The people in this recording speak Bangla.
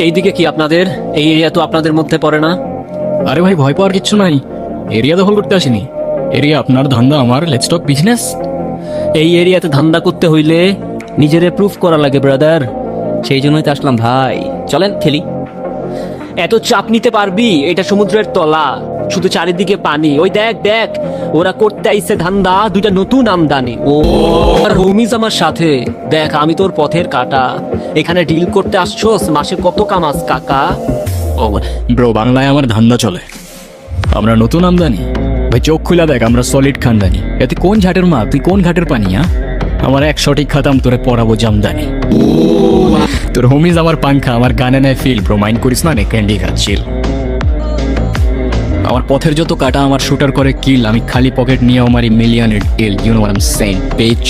এইদিকে কি আপনাদের? এই এরিয়া তো আপনাদের মধ্যে পড়ে না। আরে ভাই, ভয় পাওয়ার কিচ্ছু নাই। এরিয়া দখল করতে আসিনি। এরিয়া আপনার, ধান্দা আমার। Let's talk business. এই এরিয়াতে ধান্দা করতে হইলে নিজেরে প্রুফ করা লাগে ব্রাদার, সেই জন্যই তো আসলাম ভাই। চলেন খেলি। এত চাপ নিতে পারবি? এটা সমুদ্রের তলা, শুধু চারিদিকে পানি। ওই দেখ দেখ, ওরা করতে আইছে ধান্দা, দুইটা নতুন আমদানি। ও আর হোমিজ আমার সাথে। দেখ, আমি তোর পথের কাটা। এখানে ডিল করতে আসছোস, মাসে কত কামাস কাকা? ও ব্রো, বাংলায় আমার ধান্দা চলে। আমরা নতুন আমদানি। ভাই চোখ খুলা দেখ, আমরা সলিড খানদানি। এতে কোন ঝাটের মা, তুই কোন ঘাটের পানি? আমার এক সঠিক খাতাম, তোরে পড়াবো জামদানি। তোর হোমিজ আমার পাংখা, আমার গানে নেয় ফিল। ব্রো মাইন্ড করিস না, নে ক্যান্ডি খাচ্ছিল। আমার পথের যত কাটা আমার শুটার করে কিল। আমি খালি পকেট নিয়ে আমার মিলিয়নের deal. You know what I am saying, beach.